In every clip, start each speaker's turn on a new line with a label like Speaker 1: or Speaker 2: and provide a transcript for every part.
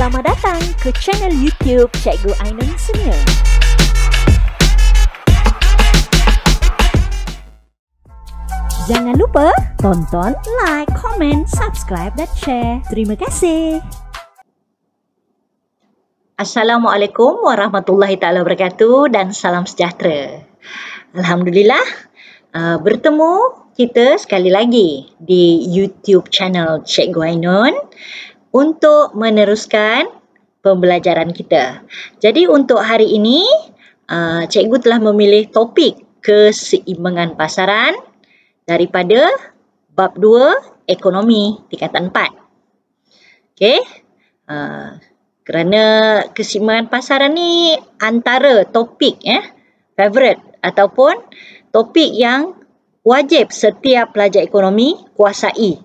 Speaker 1: Selamat datang ke channel YouTube Cikgu Ainun Senior. Jangan lupa tonton, like, komen, subscribe dan share. Terima kasih.
Speaker 2: Assalamualaikum warahmatullahi taala wabarakatuh dan salam sejahtera. Alhamdulillah, bertemu kita sekali lagi di YouTube channel Cikgu Ainun untuk meneruskan pembelajaran kita. Jadi untuk hari ini, cikgu telah memilih topik keseimbangan pasaran daripada bab 2 ekonomi tingkatan 4. Okey. Kerana keseimbangan pasaran ni antara topik favorite ataupun topik yang wajib setiap pelajar ekonomi kuasai.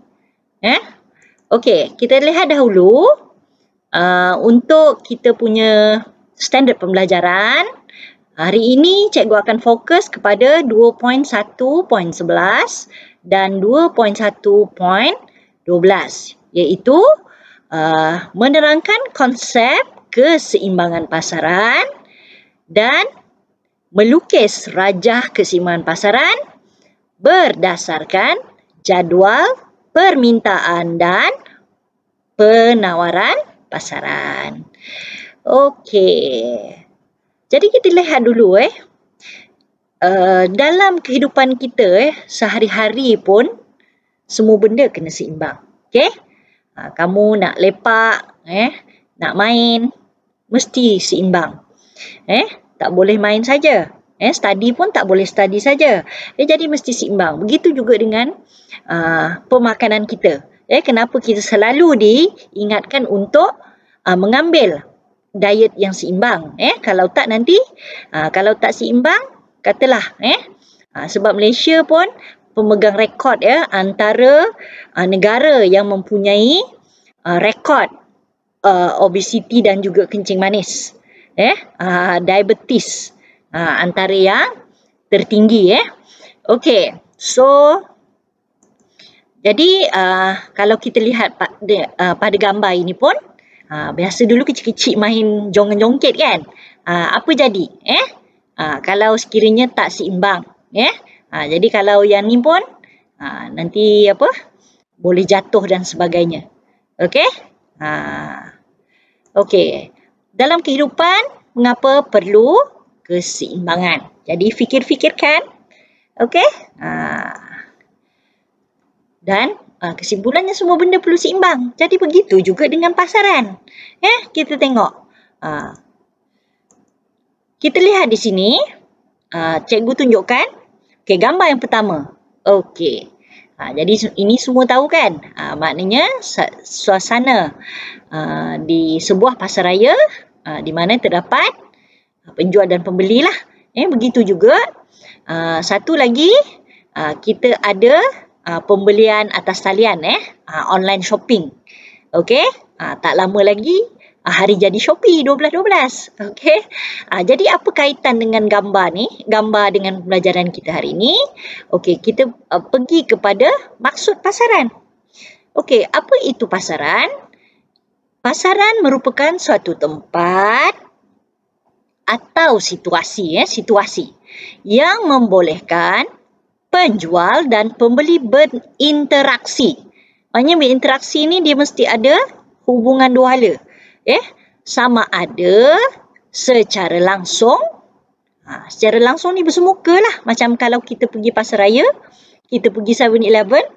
Speaker 2: Okey, kita lihat dahulu untuk kita punya standard pembelajaran. Hari ini cikgu akan fokus kepada 2.1.11 dan 2.1.12 iaitu menerangkan konsep keseimbangan pasaran dan melukis rajah keseimbangan pasaran berdasarkan jadual permintaan dan penawaran pasaran. Okey. Jadi kita lihat dulu dalam kehidupan kita sehari-hari pun semua benda kena seimbang. Okey? Kamu nak lepak, nak main, mesti seimbang. Tak boleh main saja. Study pun tak boleh study saja. Jadi mesti seimbang. Begitu juga dengan pemakanan kita. Kenapa kita selalu diingatkan untuk mengambil diet yang seimbang. Kalau tak nanti, kalau tak seimbang, katalah. Sebab Malaysia pun pemegang rekod antara negara yang mempunyai rekod obesiti dan juga kencing manis. Diabetes. Antara yang tertinggi. Okey. So, jadi kalau kita lihat pada gambar ini pun, biasa dulu kecil-kecil main jongket-jongket kan. Apa jadi? Kalau sekiranya tak seimbang. Jadi kalau yang ni pun, nanti boleh jatuh dan sebagainya. Okey? Okey. Dalam kehidupan, mengapa perlu keseimbangan? Jadi fikir-fikirkan. Okey? Dan kesimpulannya semua benda perlu seimbang. Jadi begitu juga dengan pasaran. Kita tengok. Kita lihat di sini. Cikgu tunjukkan. Okey, gambar yang pertama. Okey. Jadi ini semua tahu kan? Maknanya suasana di sebuah pasaraya di mana terdapat penjual dan pembeli lah. Begitu juga. Satu lagi, kita ada pembelian atas talian, online shopping. Okey? Tak lama lagi, hari jadi Shopee 12.12. Okey? Jadi apa kaitan dengan gambar ni? Gambar dengan pembelajaran kita hari ini. Okey, kita pergi kepada maksud pasaran. Okey, apa itu pasaran? Pasaran merupakan suatu tempat atau situasi yang membolehkan penjual dan pembeli berinteraksi. Maksudnya berinteraksi ni dia mesti ada hubungan dua hala. Sama ada secara langsung. Secara langsung ni bersemuka lah. Macam kalau kita pergi pasaraya, kita pergi 7-Eleven,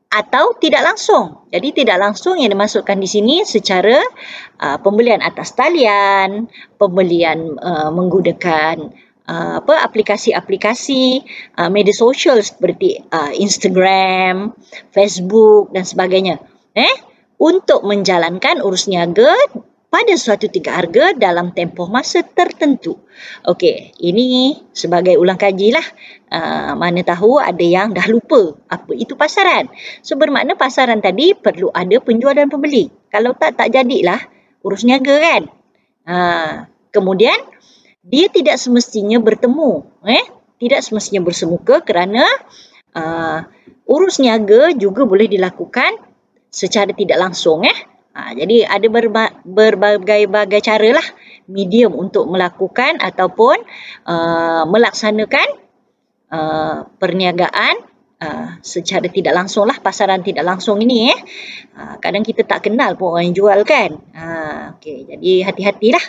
Speaker 2: atau tidak langsung. Jadi tidak langsung yang dimasukkan di sini secara pembelian atas talian, pembelian menggunakan aplikasi-aplikasi media sosial seperti Instagram, Facebook dan sebagainya. Untuk menjalankan urus niaga pada suatu tiga harga dalam tempoh masa tertentu. Okey, ini sebagai ulang kaji lah. Mana tahu ada yang dah lupa apa itu pasaran. So bermakna pasaran tadi perlu ada penjual dan pembeli. Kalau tak jadilah urus niaga kan. Kemudian dia tidak semestinya bertemu. Tidak semestinya bersemuka kerana urus niaga juga boleh dilakukan secara tidak langsung. Jadi ada berbagai cara lah medium untuk melakukan ataupun melaksanakan perniagaan secara tidak langsung lah, pasaran tidak langsung ini. Kadang kita tak kenal pun orang yang jual kan. Okay, jadi hati-hatilah.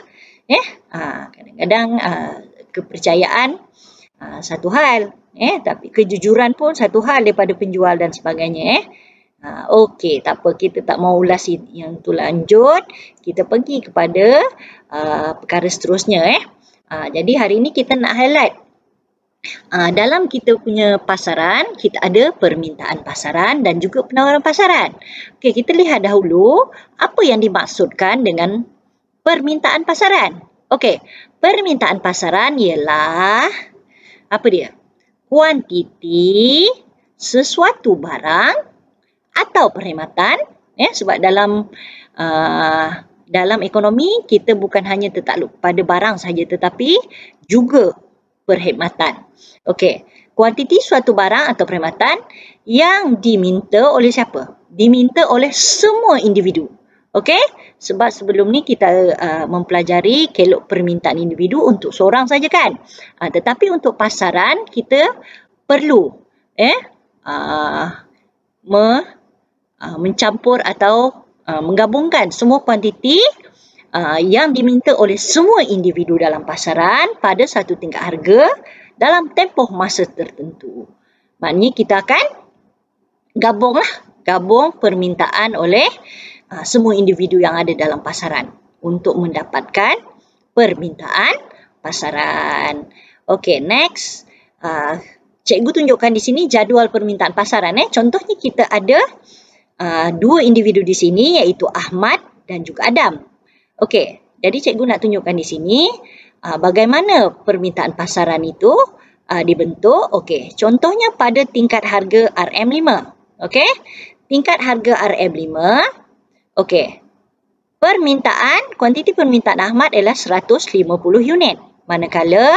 Speaker 2: Kadang-kadang kepercayaan satu hal, tapi kejujuran pun satu hal daripada penjual dan sebagainya. Okey, tak apa, kita tak mau ulas yang tu lanjut. Kita pergi kepada perkara seterusnya. Jadi hari ini kita nak highlight dalam kita punya pasaran, kita ada permintaan pasaran dan juga penawaran pasaran. Okey, kita lihat dahulu apa yang dimaksudkan dengan permintaan pasaran. Okey, permintaan pasaran ialah apa dia? Kuantiti sesuatu barang atau perkhidmatan, sebab dalam ekonomi kita bukan hanya tertakluk pada barang saja tetapi juga perkhidmatan. Okey, kuantiti suatu barang atau perkhidmatan yang diminta oleh siapa? Diminta oleh semua individu. Okey, sebab sebelum ni kita mempelajari kelok permintaan individu untuk seorang saja kan. Tetapi untuk pasaran kita perlu mencampur atau menggabungkan semua kuantiti yang diminta oleh semua individu dalam pasaran pada satu tingkat harga dalam tempoh masa tertentu. Maknanya kita akan gabung permintaan oleh semua individu yang ada dalam pasaran untuk mendapatkan permintaan pasaran. Okey, next. Cikgu tunjukkan di sini jadual permintaan pasaran. Contohnya kita ada dua individu di sini iaitu Ahmad dan juga Adam. Okey, jadi cikgu nak tunjukkan di sini bagaimana permintaan pasaran itu dibentuk. Okey, contohnya pada tingkat harga RM5. Okey, tingkat harga RM5. Okey, kuantiti permintaan Ahmad adalah 150 unit. Manakala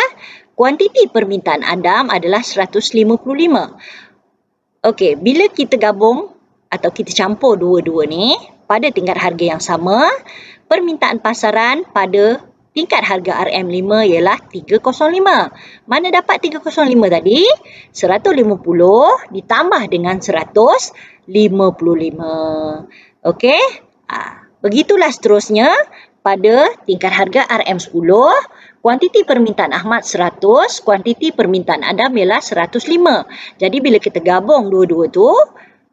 Speaker 2: kuantiti permintaan Adam adalah 155. Okey, bila kita gabung atau kita campur dua-dua ni pada tingkat harga yang sama, permintaan pasaran pada tingkat harga RM5 ialah 305. Mana dapat 305 tadi? 150 ditambah dengan 155. Okey? Begitulah seterusnya pada tingkat harga RM10, kuantiti permintaan Ahmad 100, kuantiti permintaan Adam ialah 105. Jadi bila kita gabung dua-dua tu,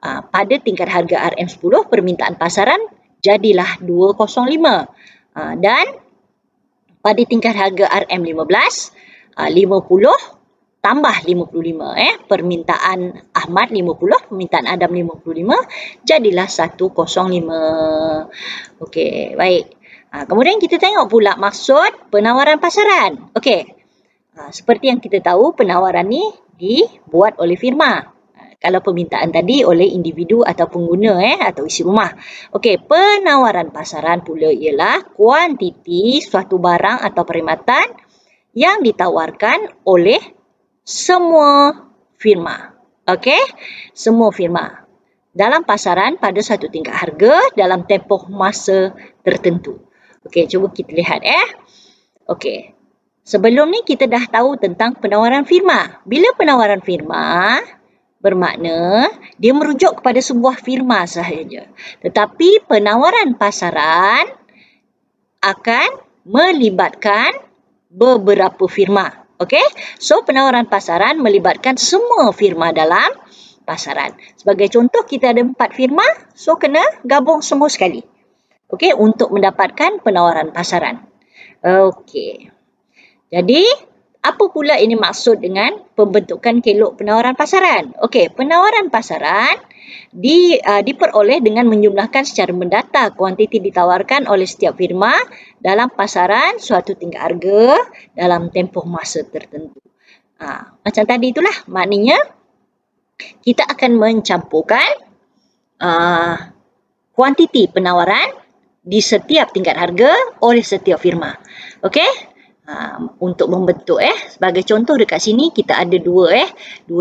Speaker 2: pada tingkat harga RM10, permintaan pasaran jadilah 205. Dan pada tingkat harga RM15, 50 tambah 55. Permintaan Ahmad 50, permintaan Adam 55, jadilah 105. Okey, baik. Kemudian kita tengok pula maksud penawaran pasaran. Okey, seperti yang kita tahu, penawaran ni dibuat oleh firma. Kalau permintaan tadi oleh individu atau pengguna atau isi rumah. Okey, penawaran pasaran pula ialah kuantiti suatu barang atau perkhidmatan yang ditawarkan oleh semua firma. Okey, semua firma dalam pasaran pada satu tingkat harga dalam tempoh masa tertentu. Okey, cuba kita lihat Okey. Sebelum ni kita dah tahu tentang penawaran firma. Bila penawaran firma bermakna dia merujuk kepada sebuah firma sahaja. Tetapi penawaran pasaran akan melibatkan beberapa firma. Okey? So penawaran pasaran melibatkan semua firma dalam pasaran. Sebagai contoh kita ada 4 firma, so kena gabung semua sekali. Okey, untuk mendapatkan penawaran pasaran. Okey. Jadi apa pula ini maksud dengan pembentukan kelok penawaran pasaran? Okey, penawaran pasaran diperoleh dengan menjumlahkan secara mendata kuantiti ditawarkan oleh setiap firma dalam pasaran suatu tingkat harga dalam tempoh masa tertentu. Macam tadi itulah, maknanya kita akan mencampurkan kuantiti penawaran di setiap tingkat harga oleh setiap firma. Okey? Untuk membentuk sebagai contoh dekat sini kita ada dua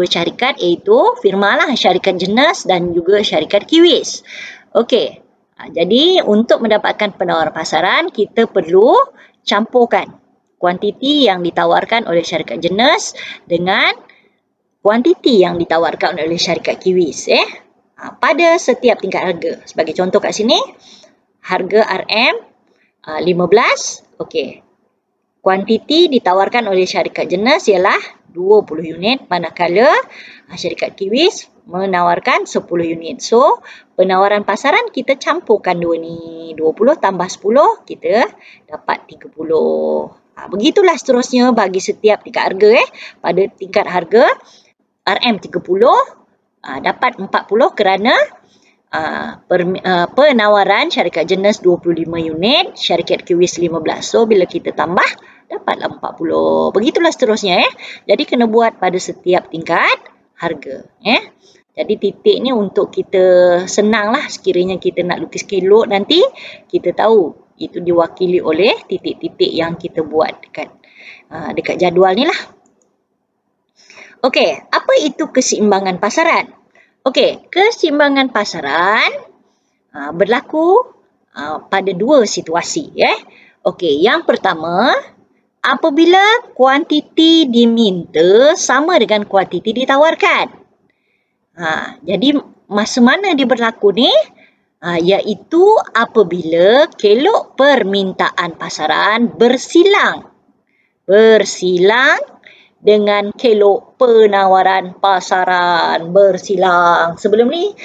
Speaker 2: syarikat, iaitu firma lah, syarikat Jenas dan juga syarikat Kiwis. Okey, Jadi untuk mendapatkan penawaran pasaran, kita perlu campurkan kuantiti yang ditawarkan oleh syarikat jenis dengan kuantiti yang ditawarkan oleh syarikat Kiwis. Pada setiap tingkat harga. Sebagai contoh kat sini, harga RM 15. Okey. Kuantiti ditawarkan oleh syarikat jenis ialah 20 unit, manakala syarikat Kiwis menawarkan 10 unit. So, penawaran pasaran kita campurkan dua ni. 20 tambah 10, kita dapat 30. Begitulah seterusnya bagi setiap tingkat harga. Pada tingkat harga RM30, dapat 40 kerana penawaran syarikat jenis 25 unit, syarikat Kiwis 15. So, bila kita tambah, dapatlah 40. Begitulah seterusnya. Jadi, kena buat pada setiap tingkat harga. Jadi, titik ni untuk kita senanglah sekiranya kita nak lukis kelok nanti, kita tahu itu diwakili oleh titik-titik yang kita buat dekat jadual ni lah. Okey, apa itu keseimbangan pasaran? Okey, keseimbangan pasaran berlaku pada dua situasi. Okey, yang pertama, apabila kuantiti diminta sama dengan kuantiti ditawarkan. Jadi, masa mana dia berlaku ni? Iaitu apabila kelok permintaan pasaran bersilang dengan kelok penawaran pasaran bersilang. Sebelum ni,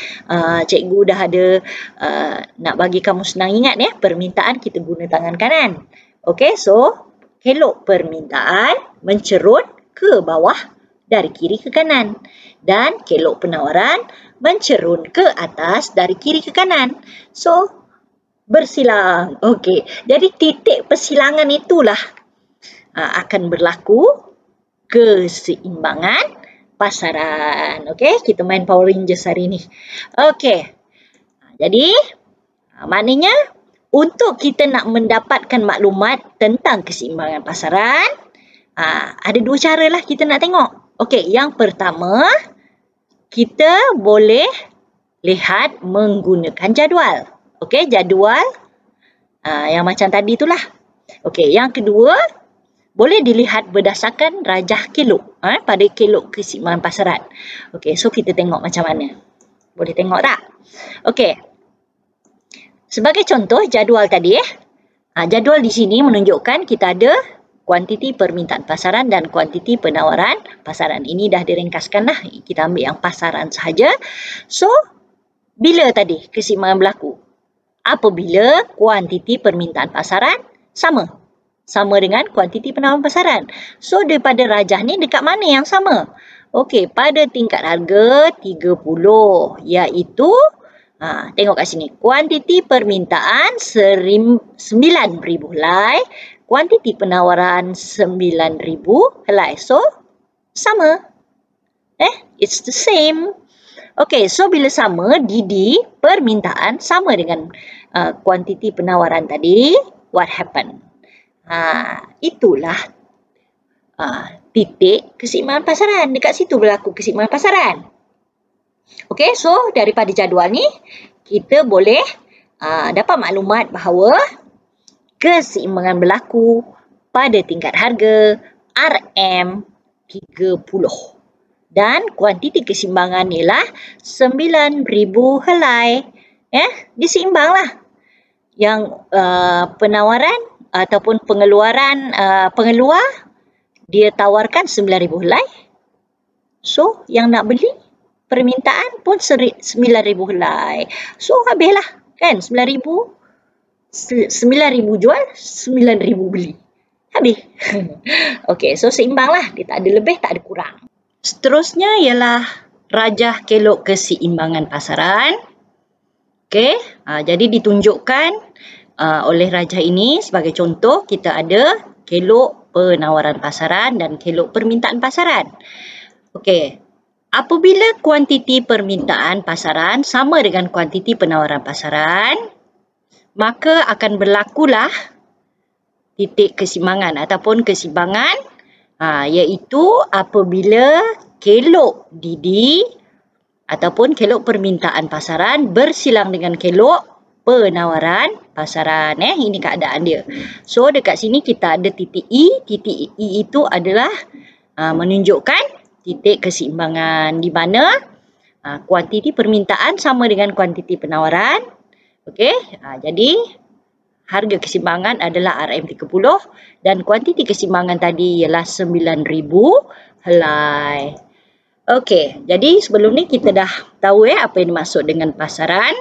Speaker 2: cikgu dah ada nak bagi kamu senang ingat permintaan kita guna tangan kanan. Okey, so kelok permintaan mencerut ke bawah dari kiri ke kanan. Dan kelok penawaran mencerun ke atas dari kiri ke kanan. So, bersilang. Okey, jadi titik persilangan itulah akan berlaku keseimbangan pasaran. Okey, kita main Power Rangers hari ni. Okey. Jadi, maknanya untuk kita nak mendapatkan maklumat tentang keseimbangan pasaran, ada dua cara lah kita nak tengok. Okey, yang pertama, kita boleh lihat menggunakan jadual. Okey, jadual yang macam tadi itulah. Okey, yang kedua, boleh dilihat berdasarkan rajah kelok pada kelok keseimbangan pasaran. Okey, so kita tengok macam mana. Boleh tengok tak? Okey. Sebagai contoh jadual tadi jadual di sini menunjukkan kita ada kuantiti permintaan pasaran dan kuantiti penawaran pasaran. Ini dah diringkaskan lah. Kita ambil yang pasaran sahaja. So, bila tadi keseimbangan berlaku? Apabila kuantiti permintaan pasaran sama dengan kuantiti penawaran pasaran. So, daripada rajah ni dekat mana yang sama? Okey, pada tingkat harga 30, iaitu tengok kat sini. Kuantiti permintaan 9,000 helai, kuantiti penawaran 9,000 helai. So, sama. It's the same. Okey, so bila sama, DD permintaan sama dengan kuantiti penawaran tadi, what happen? Itulah titik keseimbangan pasaran. Dekat situ berlaku keseimbangan pasaran. Okey, so daripada jadual ni, kita boleh dapat maklumat bahawa keseimbangan berlaku pada tingkat harga RM30. Dan kuantiti keseimbangan ialah 9,000 helai. Diseimbanglah. Yang penawaran ataupun pengeluar dia tawarkan 9,000 helai. So, yang nak beli permintaan pun 9,000 helai. So, habislah kan 9,000 jual, 9,000 beli. Habis. Okey, so seimbanglah. Dia tak ada lebih, tak ada kurang. Seterusnya ialah rajah kelok keseimbangan pasaran. Okey, jadi ditunjukkan oleh rajah ini sebagai contoh, kita ada kelok penawaran pasaran dan kelok permintaan pasaran. Okey, apabila kuantiti permintaan pasaran sama dengan kuantiti penawaran pasaran, maka akan berlakulah titik keseimbangan ataupun keseimbangan, iaitu apabila kelok DD ataupun kelok permintaan pasaran bersilang dengan kelok penawaran pasaran. Ini keadaan dia. So dekat sini kita ada titik E. Titik E itu adalah menunjukkan titik keseimbangan di mana kuantiti permintaan sama dengan kuantiti penawaran. Okey, jadi harga keseimbangan adalah RM30 dan kuantiti keseimbangan tadi ialah 9,000 helai. Okey, jadi sebelum ni kita dah tahu apa yang dimaksud dengan pasaran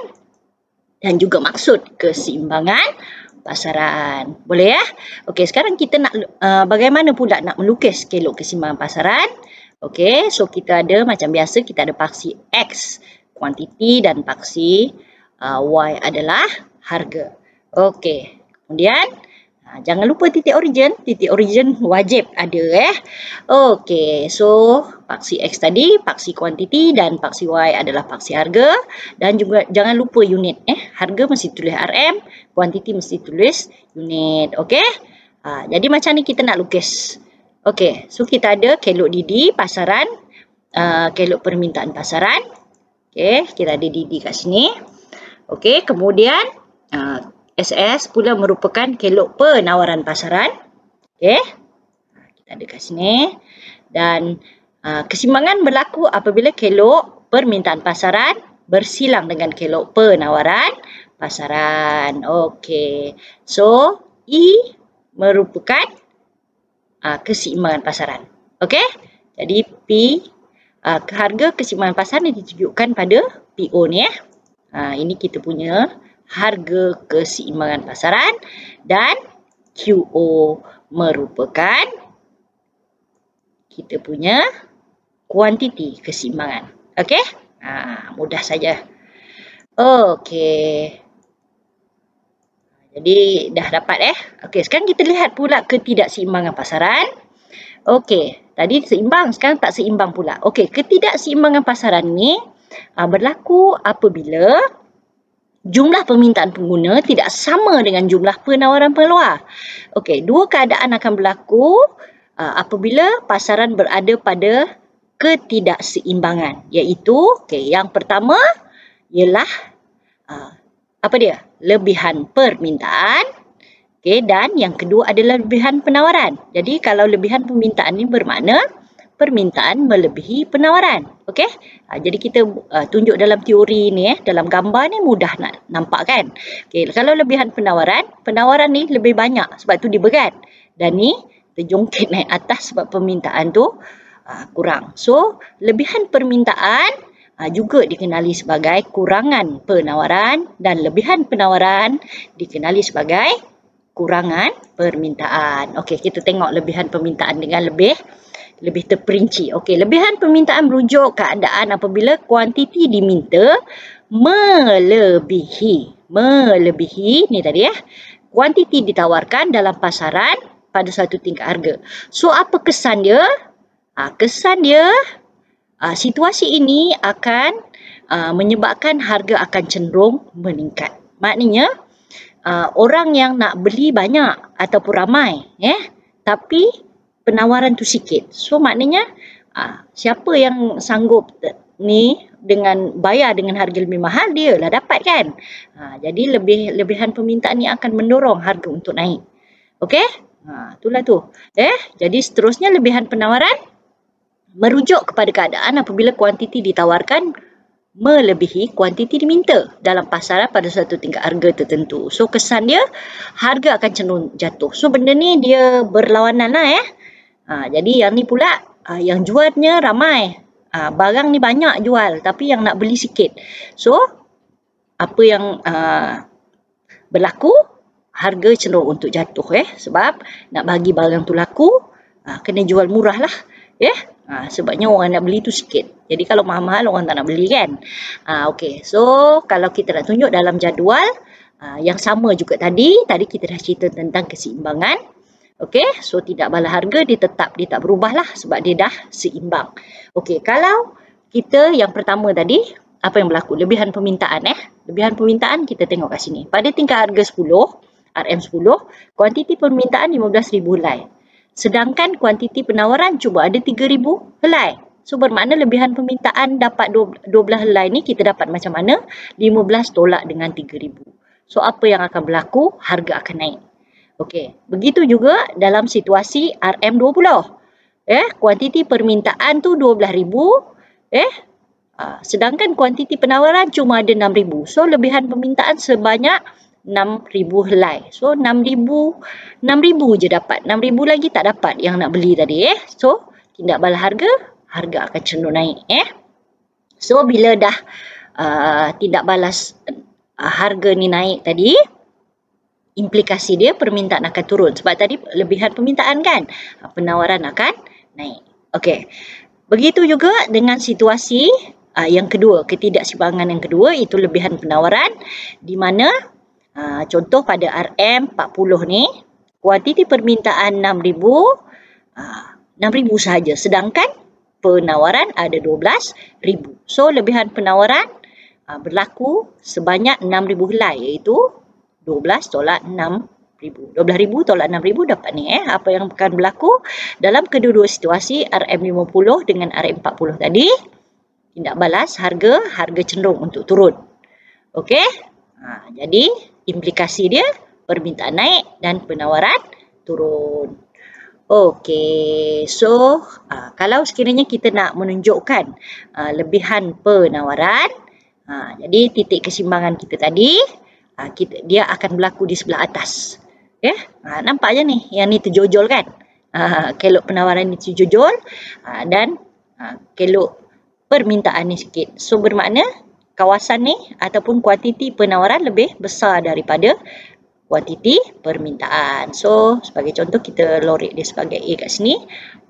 Speaker 2: dan juga maksud keseimbangan pasaran. Boleh ya? Okey, sekarang kita nak bagaimana pula nak melukis kelok keseimbangan pasaran. Okey, so kita ada macam biasa, kita ada paksi X kuantiti dan paksi Y adalah harga. Okey, kemudian jangan lupa titik origin. Titik origin wajib ada Okey, so paksi X tadi paksi kuantiti dan paksi Y adalah paksi harga. Dan juga jangan lupa unit. Harga mesti tulis RM, kuantiti mesti tulis unit. Okey, jadi macam ni kita nak lukis. Okey, so kita ada kelok DD pasaran, kelok permintaan pasaran. Okey, kita ada DD kat sini. Okey, kemudian SS pula merupakan kelok penawaran pasaran. Okey, kita ada kat sini. Dan keseimbangan berlaku apabila kelok permintaan pasaran bersilang dengan kelok penawaran pasaran. Okey, so E merupakan keseimbangan pasaran. Okey, jadi P harga keseimbangan pasaran ditunjukkan pada PO ni ini kita punya harga keseimbangan pasaran dan QO merupakan kita punya kuantiti keseimbangan. Okey, mudah saja. Okey, jadi dah dapat Okey, sekarang kita lihat pula ketidakseimbangan pasaran. Okey, tadi seimbang, sekarang tak seimbang pula. Okey, ketidakseimbangan pasaran ni berlaku apabila jumlah permintaan pengguna tidak sama dengan jumlah penawaran peluar. Okey, dua keadaan akan berlaku apabila pasaran berada pada ketidakseimbangan, iaitu yang pertama ialah apa dia? Lebihan permintaan. Okey, dan yang kedua adalah lebihan penawaran. Jadi kalau lebihan permintaan ni bermakna permintaan melebihi penawaran. Okey, jadi kita tunjuk dalam teori ni dalam gambar ni mudah nak nampak kan. Okey, kalau lebihan penawaran ni lebih banyak sebab tu dia berat. Dan ni terjongkit naik atas sebab permintaan tu kurang. So lebihan permintaan juga dikenali sebagai kurangan penawaran dan lebihan penawaran dikenali sebagai kurangan permintaan. Okey, kita tengok lebihan permintaan dengan lebih terperinci. Okey, lebihan permintaan merujuk keadaan apabila kuantiti diminta melebihi ni tadi kuantiti ditawarkan dalam pasaran pada satu tingkat harga. So apa kesan dia? Kesan dia situasi ini akan menyebabkan harga akan cenderung meningkat. Maknanya orang yang nak beli banyak ataupun ramai tapi penawaran tu sikit. So maknanya siapa yang sanggup ni dengan bayar dengan harga lebih mahal, dia lah dapat kan. Jadi lebihan permintaan ni akan mendorong harga untuk naik. Okey? Itulah tu. Jadi seterusnya lebihan penawaran merujuk kepada keadaan apabila kuantiti ditawarkan melebihi kuantiti diminta dalam pasaran pada suatu tingkat harga tertentu. So kesan dia harga akan cenderung jatuh. So benda ni dia berlawanan lah jadi yang ni pula yang jualnya ramai. Barang ni banyak jual tapi yang nak beli sikit. So apa yang berlaku? Harga cenderung untuk jatuh sebab nak bagi barang tu laku kena jual murah lah sebabnya orang nak beli tu sikit. Jadi kalau mahal-mahal orang tak nak beli kan. Okey, so kalau kita nak tunjuk dalam jadual yang sama juga tadi kita dah cerita tentang keseimbangan. Okey, so tidak bala harga dia tak berubah lah sebab dia dah seimbang. Okey, kalau kita yang pertama tadi apa yang berlaku? Lebihan permintaan Lebihan permintaan kita tengok kat sini. Pada tingkat harga 10, RM10, kuantiti permintaan 15,000 helai. Sedangkan kuantiti penawaran cuba ada 3,000 helai. So bermakna lebihan permintaan dapat 12 helai ni kita dapat macam mana? 15 tolak dengan 3,000. So, apa yang akan berlaku? Harga akan naik. Okey, begitu juga dalam situasi RM20. Kuantiti permintaan tu 12,000. Sedangkan kuantiti penawaran cuma ada 6,000. So, lebihan permintaan sebanyak 6,000 helai. So, 6,000 je dapat. 6,000 lagi tak dapat yang nak beli tadi. So, tindak balas harga akan cenderung naik. So, bila dah tindak balas harga ni naik tadi, implikasi dia permintaan akan turun. Sebab tadi lebihan permintaan kan, penawaran akan naik. Okey. Begitu juga dengan situasi yang kedua, ketidakseimbangan yang kedua, itu lebihan penawaran, di mana contoh pada RM40 ni, kuantiti permintaan 6,000, 6,000 sahaja, sedangkan penawaran ada 12,000. So, lebihan penawaran berlaku sebanyak 6,000 helai, iaitu 12 tolak 6,000. 12,000 tolak 6,000 dapat ni. Apa yang akan berlaku dalam kedua-dua situasi RM50 dengan RM40 tadi, tindak balas harga cenderung untuk turun. Okey? Jadi, implikasi dia permintaan naik dan penawaran turun. Okey, so kalau sekiranya kita nak menunjukkan lebihan penawaran, jadi titik keseimbangan kita tadi, dia akan berlaku di sebelah atas. Nampak je ni, yang ni terjojol kan? Kelok penawaran ni terjojol dan kelok permintaan ni sikit. So, bermakna kawasan ni ataupun kuantiti penawaran lebih besar daripada kuantiti permintaan. So, sebagai contoh kita lorek dia sebagai A kat sini.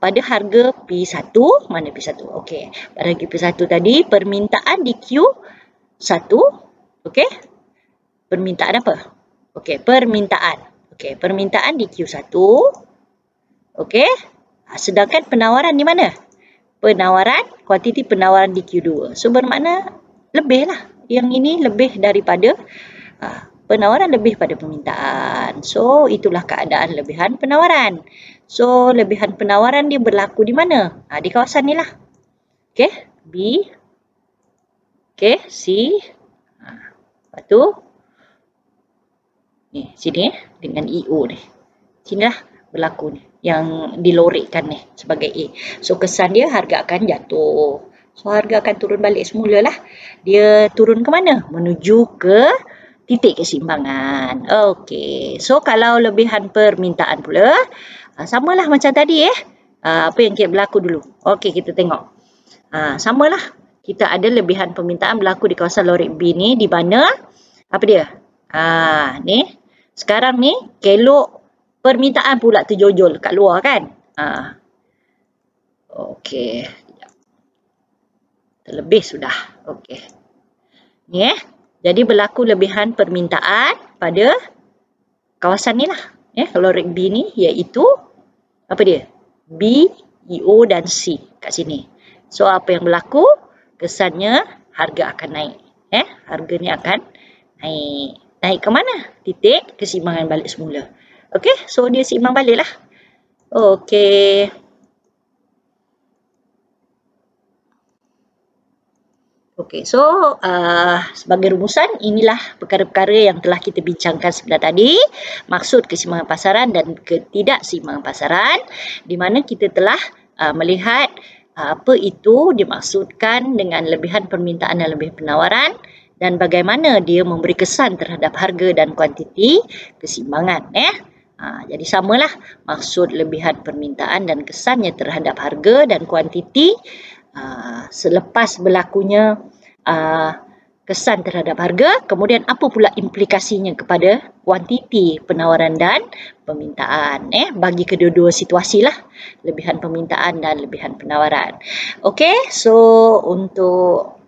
Speaker 2: Pada harga P1, mana P1? Okey, pada harga P1 tadi, permintaan di Q1. Okey, permintaan apa? Okey, permintaan. Okey, permintaan di Q1. Okey, sedangkan penawaran di mana? Penawaran, kuantiti penawaran di Q2. So, bermakna lebih lah. Yang ini lebih daripada penawaran lebih pada permintaan. So, itulah keadaan lebihan penawaran. So, lebihan penawaran dia berlaku di mana? Di kawasan ni lah. Okey, B. Okey, C. Lepas tu, ni, sini dengan EO ni. Sinilah berlaku ni. Yang dilorekkan ni sebagai A. So, kesan dia harga akan jatuh. So, harga akan turun balik semula lah. Dia turun ke mana? Menuju ke titik keseimbangan. Okey. So, kalau lebihan permintaan pula, samalah macam tadi apa yang kita berlaku dulu. Okey, kita tengok. Samalah. Kita ada lebihan permintaan berlaku di kawasan lorek B ni, di mana, apa dia? Ni. Sekarang ni, kelok permintaan pula terjojol kat luar kan? Okey. Terlebih sudah. Okey. Ni jadi berlaku lebihan permintaan pada kawasan ni lah. Lorek B ni iaitu apa dia? B, EO dan C kat sini. So, apa yang berlaku? Kesannya harga akan naik. Harga ni akan naik. Naik ke mana? Titik keseimbangan balik semula. Okey, so dia seimbang balik lah. Okey. Okey, so sebagai rumusan, inilah perkara-perkara yang telah kita bincangkan sebelah tadi. Maksud keseimbangan pasaran dan ketidakseimbangan pasaran, di mana kita telah melihat apa itu dimaksudkan dengan lebihan permintaan dan lebih penawaran, dan bagaimana dia memberi kesan terhadap harga dan kuantiti keseimbangan. Jadi samalah maksud lebihan permintaan dan kesannya terhadap harga dan kuantiti selepas berlakunya kesan terhadap harga, kemudian apa pula implikasinya kepada kuantiti penawaran dan permintaan bagi kedua-dua situasi lah, lebihan permintaan dan lebihan penawaran. Okey, so untuk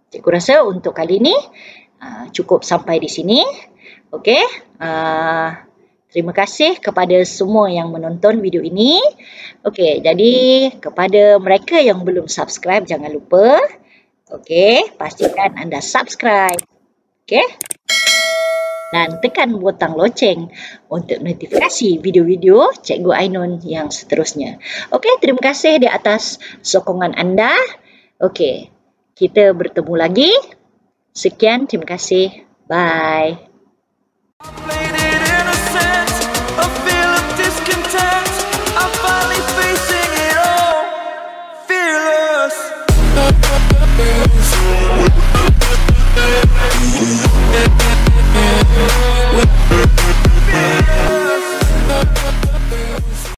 Speaker 2: cikgu rasa untuk kali ini cukup sampai di sini. Okey, terima kasih kepada semua yang menonton video ini. Okey, jadi kepada mereka yang belum subscribe, jangan lupa. Okey, pastikan anda subscribe. Okey. Dan tekan butang loceng untuk notifikasi video-video Cikgu Ainun yang seterusnya. Okey, terima kasih di atas sokongan anda. Okey, kita bertemu lagi. Sekian, terima kasih. Bye.
Speaker 3: Played it innocent.